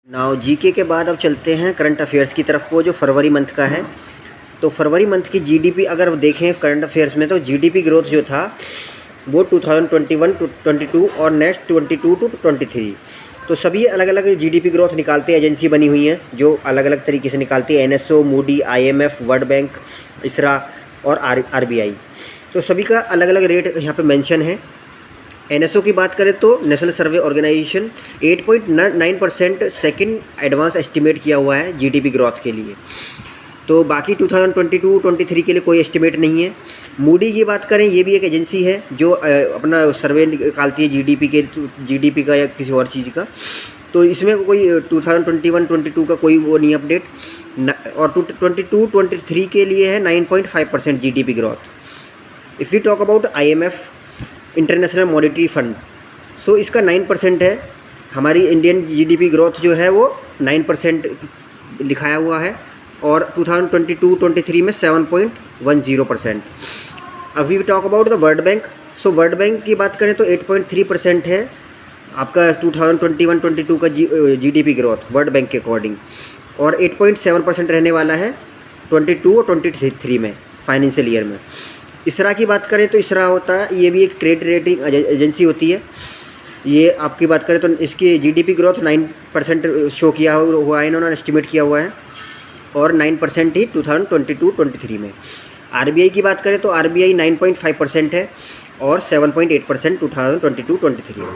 Now GK के बाद अब चलते हैं करंट अफेयर्स की तरफ को, जो फरवरी मंथ का है। तो फरवरी मंथ की जीडीपी अगर देखें करंट अफेयर्स में, तो जीडीपी ग्रोथ जो था वो 2021 टू 22 और नेक्स्ट 22 टू 23, तो सभी अलग अलग जीडीपी ग्रोथ निकालते एजेंसी बनी हुई हैं जो अलग अलग तरीके से निकालती है। NSO, Moody, IMF, world bank, इसरा और आरबीआई। तो सभी का अलग अलग रेट यहाँ पे मेंशन है। एनएसओ की बात करें तो नेशनल सर्वे ऑर्गेनाइजेशन 8.9% सेकेंड एडवांस एस्टिमेट किया हुआ है जीडीपी ग्रोथ के लिए। तो बाकी 2022-23 के लिए कोई एस्टिमेट नहीं है। मूडी की बात करें, ये भी एक एजेंसी है जो अपना सर्वे निकालती है जीडीपी का या किसी और चीज़ का। तो इसमें कोई 2021-22 का कोई वो नहीं अपडेट। और 22-23 के लिए है 9.5% GDP growth. If you talk about IMF, international monetary fund, so इसका 9% है। हमारी इंडियन जीडीपी ग्रोथ जो है वो 9% लिखाया हुआ है, और 2022-23 में 7.10%। अभी we talk about the world bank. So world bank की बात करें तो 8.3% है आपका 2021-22 का जीडीपी ग्रोथ वर्ल्ड बैंक के अकॉर्डिंग, और 8.7% रहने वाला है 22 और 23 में, फाइनेंशियल ईयर में। इसरा की बात करें तो इसरा होता है, ये भी एक क्रेडिट रेटिंग एजेंसी होती है। ये आपकी बात करें तो इसकी जीडीपी ग्रोथ 9% शो किया हुआ है, इन्होंने एस्टिमेट किया हुआ है, और 9% ही 2022-23 में। आरबीआई की बात करें तो आरबीआई 9.5% है, और 7.8% 2022-23 में।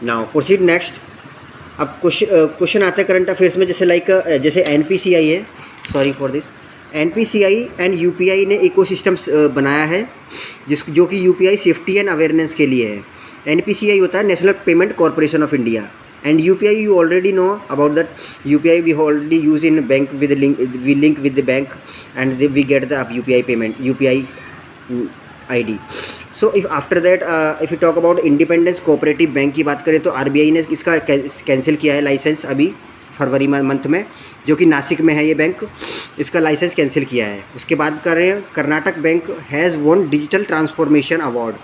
Now proceed next. अब क्वेश्चन आते हैं करंट अफेयर्स में, जैसे एनपीसीआई है, sorry for this, NPCI and UPI ने इकोसिस्टम्स बनाया है जो कि यूपीआई सेफ्टी एंड अवेयरनेस के लिए है। एनपीसीआई होता है national payment corporation of India, and UPI you already know about that. UPI we already use in bank with the link, we link with the bank and we get the UPI payment, UPI ID. So if after that if you talk about independence cooperative bank की बात करें तो RBI ने इसका cancel किया है licence अभी फरवरी month में, जो कि नासिक में है ये बैंक, इसका लाइसेंस कैंसिल किया है। उसके बाद करें Karnataka bank has won digital transformation award.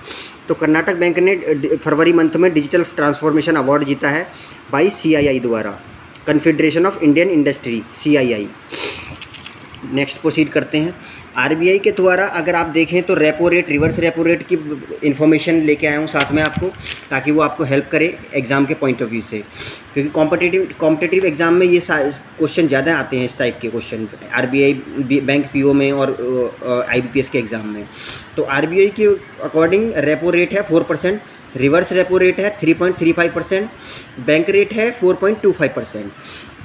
तो कर्नाटक बैंक ने फरवरी मंथ में डिजिटल ट्रांसफॉर्मेशन अवार्ड जीता है बाई सीआईआई द्वारा, confederation of Indian industry, CII. Next proceed करते हैं। आरबीआई के द्वारा अगर आप देखें तो repo rate, reverse repo rate की इन्फॉर्मेशन लेके आया हूँ साथ में आपको, ताकि वो आपको हेल्प करे एग्ज़ाम के पॉइंट ऑफ व्यू से, क्योंकि कॉम्पिटिटिव एग्ज़ाम में ये क्वेश्चन ज़्यादा आते हैं, इस टाइप के क्वेश्चन आरबीआई बैंक पीओ में और आईबीपीएस के एग्ज़ाम में। तो आरबीआई के अकॉर्डिंग रेपो रेट है 4%, रिवर्स रेपो रेट है 3.35%, बैंक रेट है 4.25%,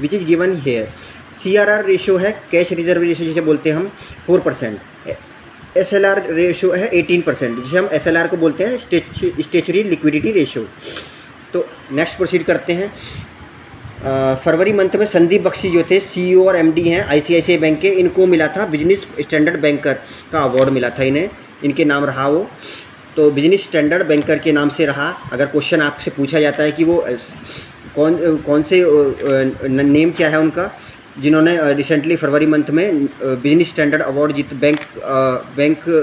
which is given here. CRR ratio है, कैश रिजर्व रेशो जिसे बोलते हैं हम, 4%। SLR रेशो है 18%, जिसे हम SLR को बोलते हैं स्टेचुरी लिक्विडिटी रेशो। तो नेक्स्ट प्रोसीड करते हैं। फरवरी मंथ में संदीप बख्शी जो थे CEO और MD हैं ICICI बैंक के, इनको मिला था बिजनेस स्टैंडर्ड बैंकर का अवार्ड मिला था इन्हें, इनके नाम रहा वो। तो बिजनेस स्टैंडर्ड बैंकर के नाम से रहा। अगर क्वेश्चन आपसे पूछा जाता है कि वो कौन से नेम क्या है उनका, जिन्होंने रिसेंटली फरवरी मंथ में बिजनेस स्टैंडर्ड अवार्ड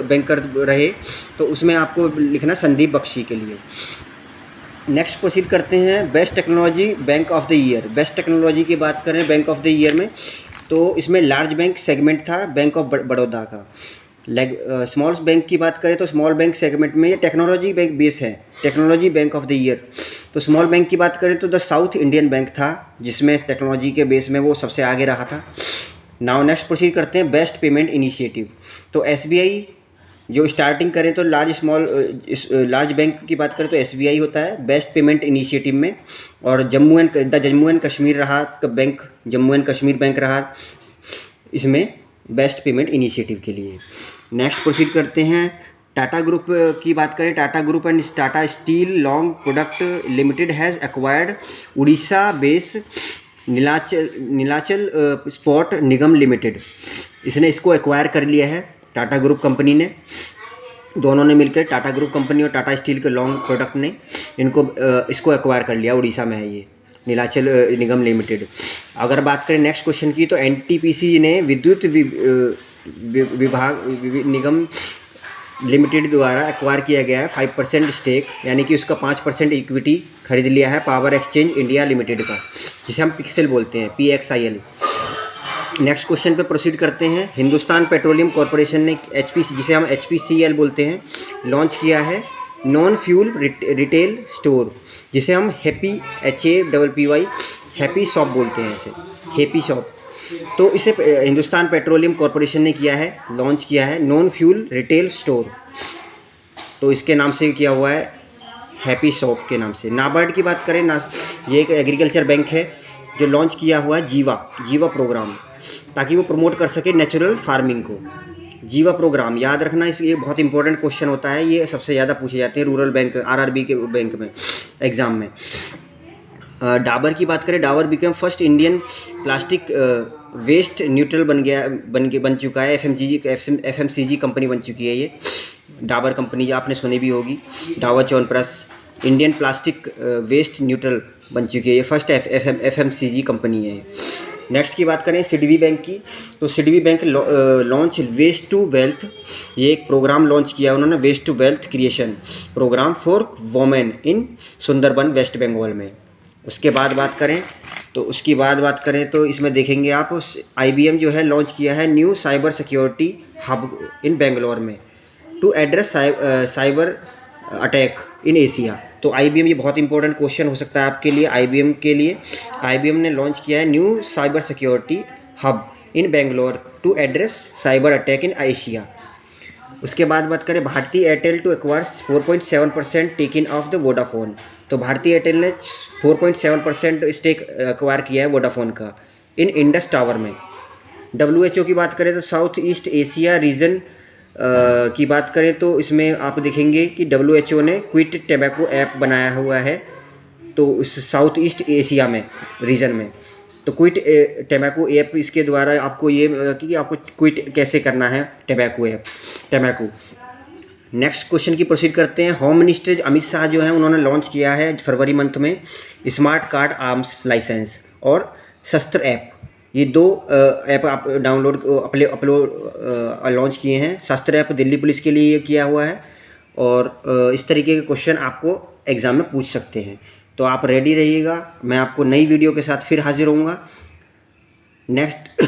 बैंकर रहे, तो उसमें आपको लिखना संदीप बख्शी के लिए। नेक्स्ट प्रोसीड करते हैं। Best technology bank of the year. Best technology की बात करें बैंक ऑफ द ईयर में, तो इसमें लार्ज बैंक सेगमेंट था बैंक ऑफ बड़ौदा का। स्मॉल बैंक की बात करें तो स्मॉल बैंक सेगमेंट में ये टेक्नोलॉजी बैंक बेस है, technology bank of the year. तो स्मॉल बैंक की बात करें तो द साउथ इंडियन बैंक था, जिसमें टेक्नोलॉजी के बेस में वो सबसे आगे रहा था। नाउ नेक्स्ट प्रोसीड करते हैं बेस्ट पेमेंट इनिशिएटिव। तो एसबीआई जो स्टार्टिंग करें तो लार्ज बैंक की बात करें तो एसबीआई होता है बेस्ट पेमेंट इनिशिएटिव में, और जम्मू एंड कश्मीर रहा bank, Jammu and Kashmir bank रहा इसमें बेस्ट पेमेंट इनिशिएटिव के लिए। नेक्स्ट प्रोसीड करते हैं। टाटा ग्रुप की बात करें, Tata group and Tata steel long product limited has acquired Orissa base Nilachal sport Nigam limited. इसने इसको एक्वायर कर लिया है टाटा ग्रुप कंपनी ने, दोनों ने मिलकर, टाटा ग्रुप कंपनी और टाटा स्टील के लॉन्ग प्रोडक्ट ने इसको एक्वायर कर लिया। उड़ीसा में है ये नीलाचल निगम लिमिटेड। अगर बात करें नेक्स्ट क्वेश्चन की, तो एनटीपीसी ने विद्युत विभाग निगम लिमिटेड द्वारा एक्वायर किया गया है 5% स्टेक, यानी कि उसका 5% इक्विटी खरीद लिया है पावर एक्सचेंज इंडिया लिमिटेड का, जिसे हम पिक्सेल बोलते हैं, PXIL। नेक्स्ट क्वेश्चन पे प्रोसीड करते हैं। हिंदुस्तान पेट्रोलियम कॉरपोरेशन ने HPC, जिसे हम HPCL बोलते हैं, लॉन्च किया है नॉन फ्यूल रिटेल स्टोर, जिसे हम हैप्पी HAPPY हैप्पी शॉप बोलते हैं, इसे हैप्पी शॉप। तो इसे हिंदुस्तान पेट्रोलियम कॉरपोरेशन ने किया है, लॉन्च किया है नॉन फ्यूल रिटेल स्टोर, तो इसके नाम से किया हुआ है हैप्पी शॉप के नाम से। नाबार्ड की बात करें ना, ये एक एग्रीकल्चर बैंक है जो लॉन्च किया हुआ है जीवा प्रोग्राम, ताकि वो प्रमोट कर सके नेचुरल फार्मिंग को। जीवा प्रोग्राम याद रखना, इस ये बहुत इंपॉर्टेंट क्वेश्चन होता है, ये सबसे ज़्यादा पूछे जाते हैं रूरल बैंक RRB के बैंक में एग्ज़ाम में। डाबर की बात करें, Dabur become first Indian plastic waste neutral बन चुका है, FMCG कंपनी बन चुकी है ये डाबर कंपनी, आपने सुनी भी होगी, Dabur Chyawanprash Indian plastic waste neutral बन चुकी है, ये फर्स्ट FMCG कंपनी है। नेक्स्ट की बात करें सिडबी बैंक की, तो SIDBI bank launch waste to wealth, ये एक प्रोग्राम लॉन्च किया उन्होंने, waste to wealth creation programme for women in Sundarban West Bengal में। उसके बाद बात करें तो इसमें देखेंगे आप IBM जो है लॉन्च किया है new cyber security hub in Bangalore में to address cyber attack in Asia. तो IBM, ये बहुत इंपॉर्टेंट क्वेश्चन हो सकता है आपके लिए, IBM के लिए। IBM ने लॉन्च किया है new cyber security hub in Bangalore to address cyber attack in Asia. उसके बाद बात करें Bharti Airtel to acquire 4.7% stake in of the Vodafone, तो भारती एयरटेल ने 4.7% स्टेक एक्वायर किया है वोडाफोन का इन इंडस टावर में। WHO की बात करें तो साउथ ईस्ट एशिया रीजन की बात करें तो इसमें आप देखेंगे कि WHO ने क्विट टैबैको ऐप बनाया हुआ है, तो इस साउथ ईस्ट एशिया में रीजन में, तो क्विट टैबैको ऐप, इसके द्वारा आपको ये कि आपको क्विट कैसे करना है टैबैको। नेक्स्ट क्वेश्चन की प्रोसीड करते हैं। होम मिनिस्टर अमित शाह जो हैं उन्होंने लॉन्च किया है फरवरी मंथ में स्मार्ट कार्ड आर्म्स लाइसेंस और शस्त्र ऐप, ये दो ऐप आप अपलोड लॉन्च किए हैं। शस्त्र ऐप दिल्ली पुलिस के लिए किया हुआ है, और इस तरीके के क्वेश्चन आपको एग्ज़ाम में पूछ सकते हैं, तो आप रेडी रहिएगा। मैं आपको नई वीडियो के साथ फिर हाजिर होऊंगा। नेक्स्ट